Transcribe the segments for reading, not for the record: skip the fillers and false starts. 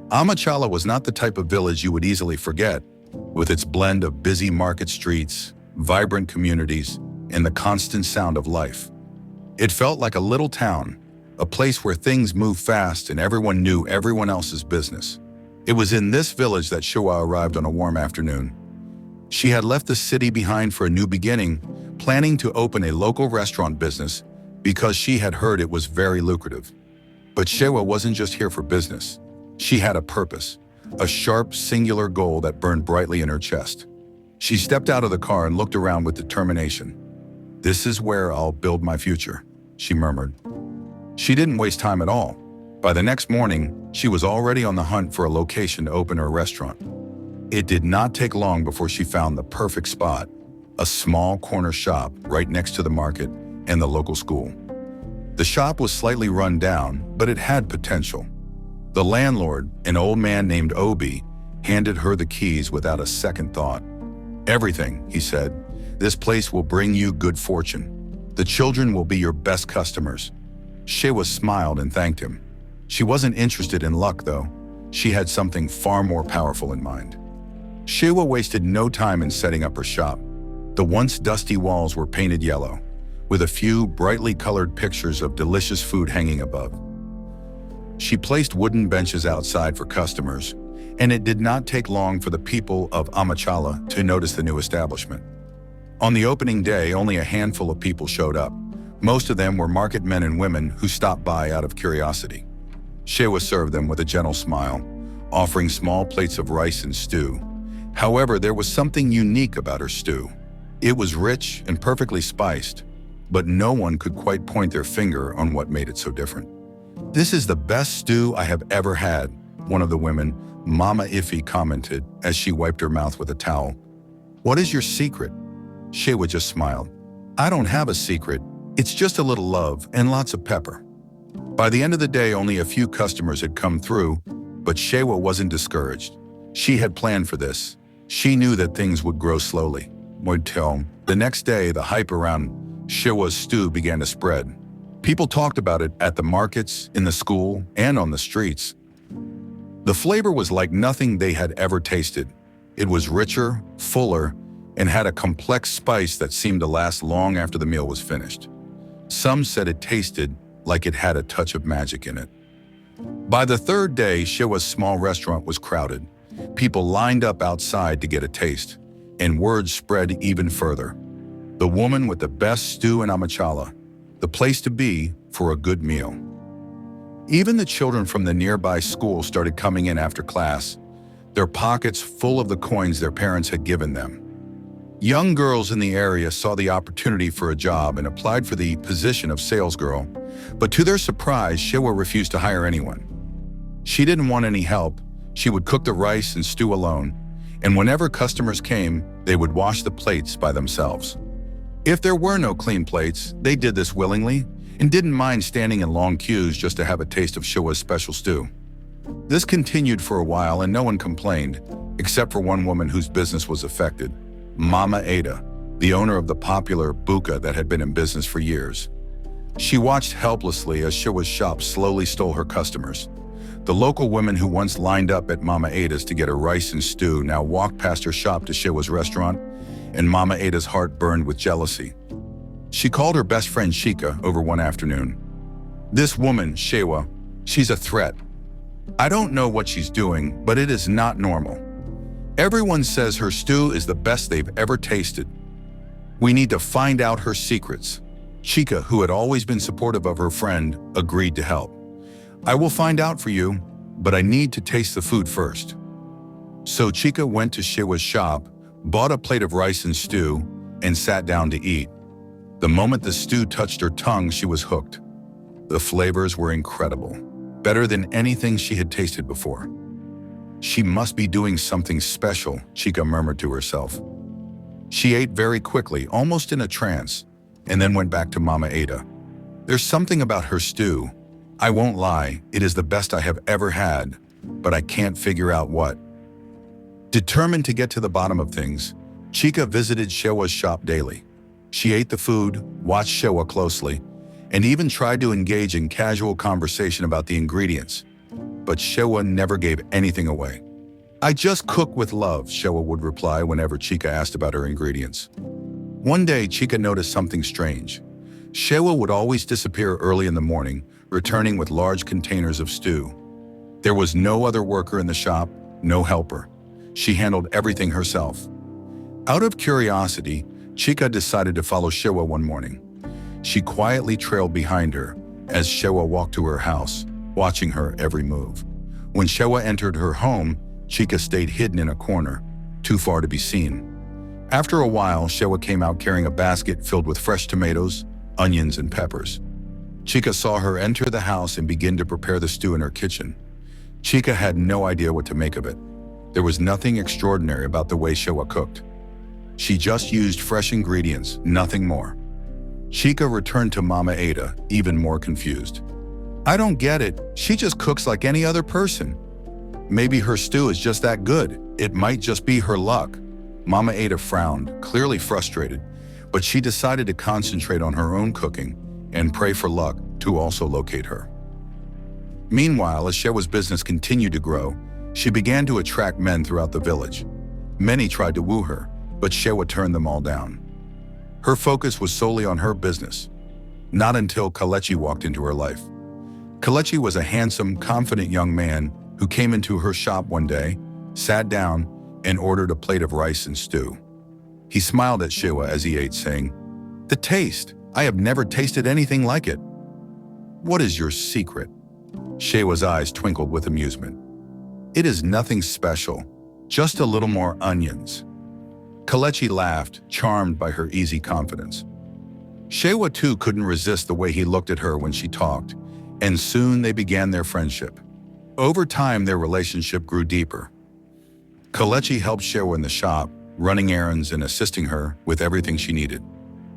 Amachala was not the type of village you would easily forget, with its blend of busy market streets, vibrant communities, and the constant sound of life. It felt like a little town, a place where things moved fast and everyone knew everyone else's business. It was in this village that Shua arrived on a warm afternoon. She had left the city behind for a new beginning, planning to open a local restaurant business because she had heard it was very lucrative. But Shewa wasn't just here for business. She had a purpose, a sharp, singular goal that burned brightly in her chest. She stepped out of the car and looked around with determination. "This is where I'll build my future," she murmured. She didn't waste time at all. By the next morning, she was already on the hunt for a location to open her restaurant. It did not take long before she found the perfect spot, a small corner shop right next to the market and the local school. The shop was slightly run down, but it had potential. The landlord, an old man named Obi, handed her the keys without a second thought. "Everything," he said. "This place will bring you good fortune. The children will be your best customers." Shewa smiled and thanked him. She wasn't interested in luck, though. She had something far more powerful in mind. Shewa wasted no time in setting up her shop. The once dusty walls were painted yellow, with a few brightly colored pictures of delicious food hanging above. She placed wooden benches outside for customers, and it did not take long for the people of Amachala to notice the new establishment. On the opening day, only a handful of people showed up. Most of them were market men and women who stopped by out of curiosity. Shewa served them with a gentle smile, offering small plates of rice and stew. However, there was something unique about her stew. It was rich and perfectly spiced, but no one could quite point their finger on what made it so different. "This is the best stew I have ever had," one of the women, Mama Iffy, commented as she wiped her mouth with a towel. "What is your secret?" Shewa just smiled. "I don't have a secret. It's just a little love and lots of pepper." By the end of the day, only a few customers had come through, but Shewa wasn't discouraged. She had planned for this. She knew that things would grow slowly. The next day, the hype around Shewa's stew began to spread. People talked about it at the markets, in the school, and on the streets. The flavor was like nothing they had ever tasted. It was richer, fuller, and had a complex spice that seemed to last long after the meal was finished. Some said it tasted like it had a touch of magic in it. By the third day, Shewa's small restaurant was crowded. People lined up outside to get a taste, and word spread even further. The woman with the best stew in Amachala, the place to be for a good meal. Even the children from the nearby school started coming in after class, their pockets full of the coins their parents had given them. Young girls in the area saw the opportunity for a job and applied for the position of salesgirl, but to their surprise, Shewa refused to hire anyone. She didn't want any help. She would cook the rice and stew alone, and whenever customers came, they would wash the plates by themselves. If there were no clean plates, they did this willingly and didn't mind standing in long queues just to have a taste of Shewa's special stew. This continued for a while and no one complained, except for one woman whose business was affected, Mama Ada, the owner of the popular buka that had been in business for years. She watched helplessly as Shewa's shop slowly stole her customers. The local women who once lined up at Mama Ada's to get her rice and stew now walked past her shop to Shewa's restaurant, and Mama Ada's heart burned with jealousy. She called her best friend Shika over one afternoon. "This woman, Shewa, she's a threat. I don't know what she's doing, but it is not normal. Everyone says her stew is the best they've ever tasted. We need to find out her secrets." Shika, who had always been supportive of her friend, agreed to help. "I will find out for you, but I need to taste the food first." So Chika went to Shewa's shop, bought a plate of rice and stew, and sat down to eat. The moment the stew touched her tongue, she was hooked. The flavors were incredible, better than anything she had tasted before. "She must be doing something special," Chika murmured to herself. She ate very quickly, almost in a trance, and then went back to Mama Ada. "There's something about her stew. I won't lie, it is the best I have ever had, but I can't figure out what." Determined to get to the bottom of things, Chika visited Shewa's shop daily. She ate the food, watched Shewa closely, and even tried to engage in casual conversation about the ingredients. but Shewa never gave anything away. "I just cook with love," Shewa would reply whenever Chica asked about her ingredients. One day, Chica noticed something strange. Shewa would always disappear early in the morning, returning with large containers of stew. There was no other worker in the shop, no helper. She handled everything herself. Out of curiosity, Chica decided to follow Shewa one morning. She quietly trailed behind her as Shewa walked to her house, watching her every move. When Shewa entered her home, Chica stayed hidden in a corner, too far to be seen. After a while, Shewa came out carrying a basket filled with fresh tomatoes, onions, and peppers. Chica saw her enter the house and begin to prepare the stew in her kitchen. Chica had no idea what to make of it. There was nothing extraordinary about the way Shewa cooked. She just used fresh ingredients, nothing more. Chica returned to Mama Ada, even more confused. "I don't get it. She just cooks like any other person. Maybe her stew is just that good. It might just be her luck." Mama Ada frowned, clearly frustrated, but she decided to concentrate on her own cooking and pray for luck to also locate her. Meanwhile, as Shewa's business continued to grow, she began to attract men throughout the village. Many tried to woo her, but Shewa turned them all down. Her focus was solely on her business. Not until Kelechi walked into her life. Kelechi was a handsome, confident young man who came into her shop one day, sat down, and ordered a plate of rice and stew. He smiled at Shewa as he ate, saying, "The taste! I have never tasted anything like it." "What is your secret?" Shewa's eyes twinkled with amusement. "It is nothing special, just a little more onions." Kelechi laughed, charmed by her easy confidence. Shewa too couldn't resist the way he looked at her when she talked, and soon they began their friendship. Over time, their relationship grew deeper. Kelechi helped Shewa in the shop, running errands and assisting her with everything she needed.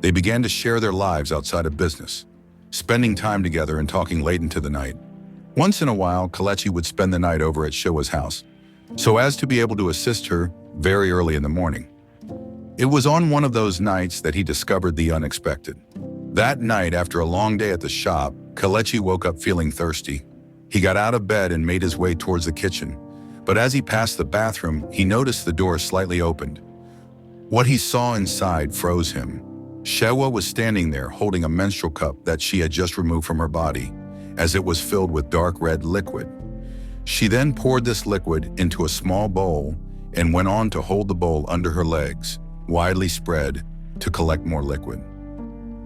They began to share their lives outside of business, spending time together and talking late into the night. Once in a while, Kelechi would spend the night over at Shewa's house, so as to be able to assist her very early in the morning. It was on one of those nights that he discovered the unexpected. That night, after a long day at the shop, Kelechi woke up feeling thirsty. He got out of bed and made his way towards the kitchen, but as he passed the bathroom, he noticed the door slightly opened. What he saw inside froze him. Shewa was standing there holding a menstrual cup that she had just removed from her body, as it was filled with dark red liquid. She then poured this liquid into a small bowl and went on to hold the bowl under her legs, widely spread, to collect more liquid.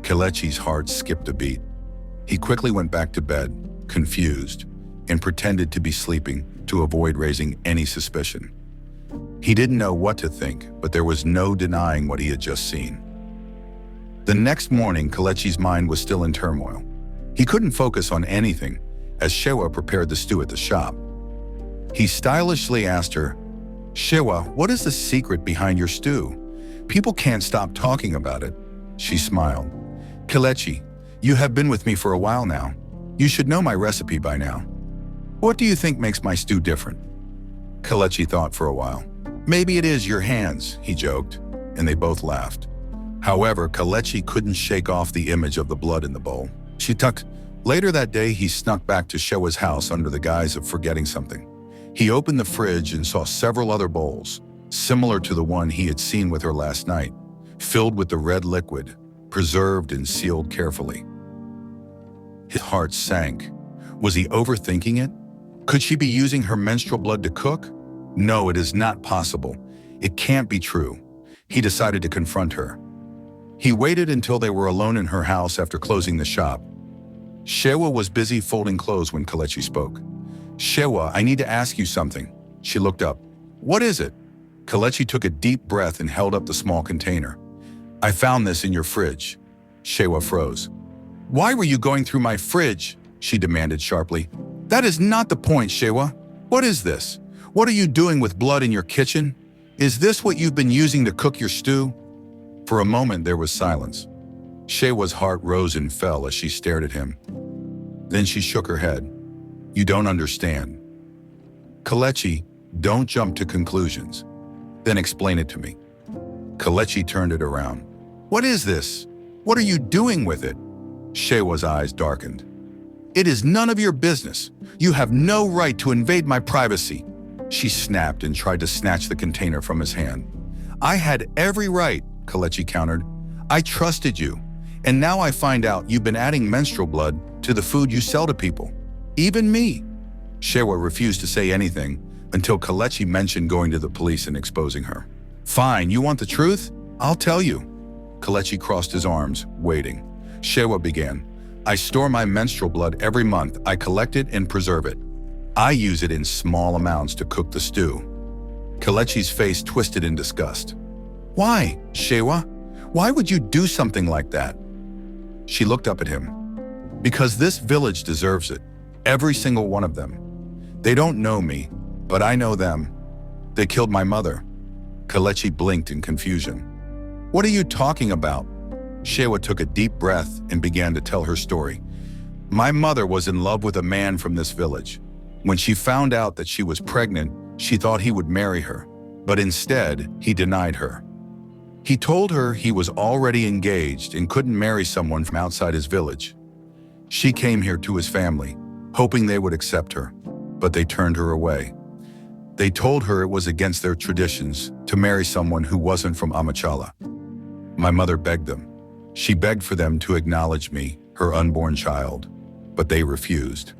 Kelechi's heart skipped a beat. He quickly went back to bed, confused, and pretended to be sleeping to avoid raising any suspicion. He didn't know what to think, but there was no denying what he had just seen. The next morning, Kelechi's mind was still in turmoil. He couldn't focus on anything as Shewa prepared the stew at the shop. He stylishly asked her, "Shewa, what is the secret behind your stew? People can't stop talking about it." She smiled. "Kelechi, you have been with me for a while now. You should know my recipe by now. What do you think makes my stew different?" Kelechi thought for a while. "Maybe it is your hands," he joked, and they both laughed. However, Kelechi couldn't shake off the image of the blood in the bowl. Later that day, he snuck back to Shewa's house under the guise of forgetting something. He opened the fridge and saw several other bowls, similar to the one he had seen with her last night, filled with the red liquid, preserved and sealed carefully. His heart sank. Was he overthinking it? Could she be using her menstrual blood to cook? No, it is not possible. It can't be true. He decided to confront her. He waited until they were alone in her house after closing the shop. Shewa was busy folding clothes when Kelechi spoke. "Shewa, I need to ask you something." She looked up. "What is it?" Kelechi took a deep breath and held up the small container. "I found this in your fridge." Shewa froze. "Why were you going through my fridge?" she demanded sharply. "That is not the point, Shewa. What is this? What are you doing with blood in your kitchen? Is this what you've been using to cook your stew?" For a moment there was silence. Shewa's heart rose and fell as she stared at him. Then she shook her head. "You don't understand. Kelechi, don't jump to conclusions. Then explain it to me." Kelechi turned it around. "What is this? What are you doing with it?" Shewa's eyes darkened. It is none of your business. You have no right to invade my privacy. She snapped and tried to snatch the container from his hand. I had every right, Kelechi countered. I trusted you, and now I find out you've been adding menstrual blood to the food you sell to people. Even me. Shewa refused to say anything until Kelechi mentioned going to the police and exposing her. Fine, you want the truth? I'll tell you. Kelechi crossed his arms, waiting. Shewa began. I store my menstrual blood every month. I collect it and preserve it. I use it in small amounts to cook the stew. Kelechi's face twisted in disgust. Why, Shewa? Why would you do something like that? She looked up at him. Because this village deserves it. Every single one of them. They don't know me, but I know them. They killed my mother. Kelechi blinked in confusion. What are you talking about? Shewa took a deep breath and began to tell her story. My mother was in love with a man from this village. When she found out that she was pregnant, she thought he would marry her, but instead, he denied her. He told her he was already engaged and couldn't marry someone from outside his village. She came here to his family, hoping they would accept her, but they turned her away. They told her it was against their traditions to marry someone who wasn't from Amachala. My mother begged them. She begged for them to acknowledge me, her unborn child, but they refused.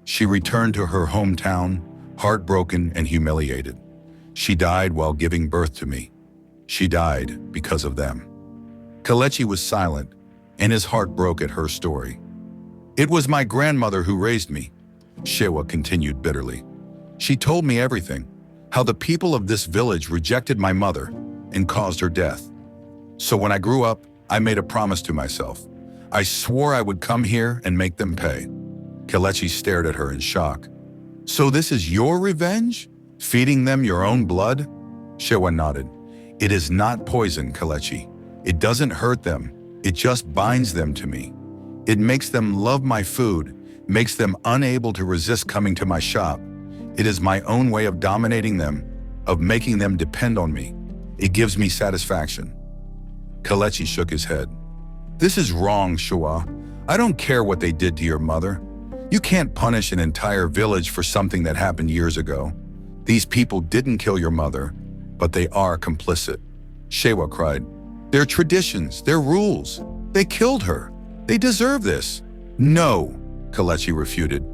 She returned to her hometown, heartbroken and humiliated. She died while giving birth to me. She died because of them. Kelechi was silent, and his heart broke at her story. It was my grandmother who raised me, Shewa continued bitterly. She told me everything, how the people of this village rejected my mother and caused her death. So when I grew up, I made a promise to myself. I swore I would come here and make them pay. Kelechi stared at her in shock. So this is your revenge? Feeding them your own blood? Shewa nodded. It is not poison, Kelechi. It doesn't hurt them. It just binds them to me. It makes them love my food, makes them unable to resist coming to my shop. It is my own way of dominating them, of making them depend on me. It gives me satisfaction. Kelechi shook his head. This is wrong, Shewa. I don't care what they did to your mother. You can't punish an entire village for something that happened years ago. These people didn't kill your mother, but they are complicit. Shewa cried. Their traditions, their rules. They killed her. They deserve this. No, Kelechi refuted.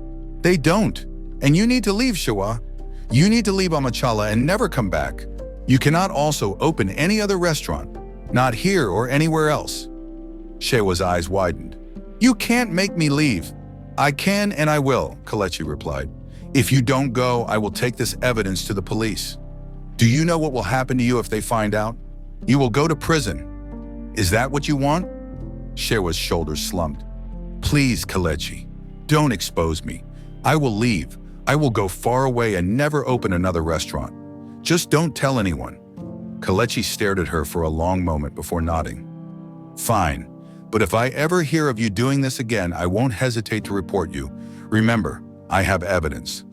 They don't. And you need to leave, Shewa. You need to leave Amachala and never come back. You cannot also open any other restaurant, not here or anywhere else. Shewa's eyes widened. You can't make me leave. I can and I will, Kelechi replied. If you don't go, I will take this evidence to the police. Do you know what will happen to you if they find out? You will go to prison. Is that what you want? Shewa's shoulders slumped. Please, Kelechi, don't expose me. I will leave. I will go far away and never open another restaurant. Just don't tell anyone. Kelechi stared at her for a long moment before nodding. Fine, but if I ever hear of you doing this again, I won't hesitate to report you. Remember, I have evidence.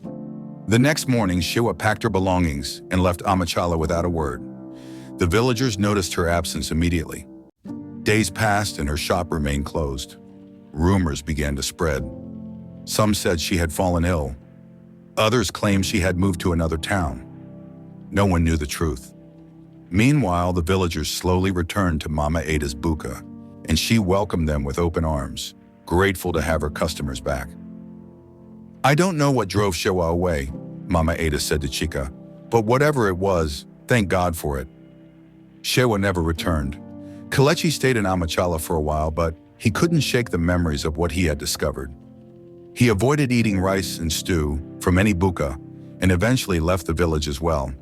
The next morning, Shewa packed her belongings and left Amachala without a word. The villagers noticed her absence immediately. Days passed and her shop remained closed. Rumors began to spread. Some said she had fallen ill. Others claimed she had moved to another town. No one knew the truth. Meanwhile, the villagers slowly returned to Mama Ada's buka, and she welcomed them with open arms, grateful to have her customers back. I don't know what drove Shewa away, Mama Ada said to Chika, but whatever it was, thank God for it. Shewa never returned. Kelechi stayed in Amachala for a while, but he couldn't shake the memories of what he had discovered. He avoided eating rice and stew from any buka and eventually left the village as well.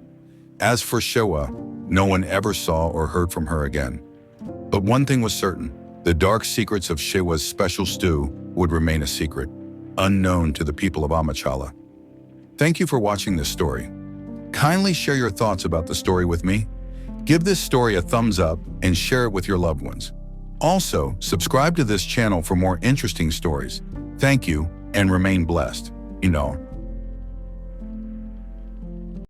As for Shewa, no one ever saw or heard from her again. But one thing was certain, the dark secrets of Shewa's special stew would remain a secret, unknown to the people of Amachala. Thank you for watching this story. Kindly share your thoughts about the story with me. Give this story a thumbs up and share it with your loved ones. Also, subscribe to this channel for more interesting stories. Thank you and remain blessed. You know.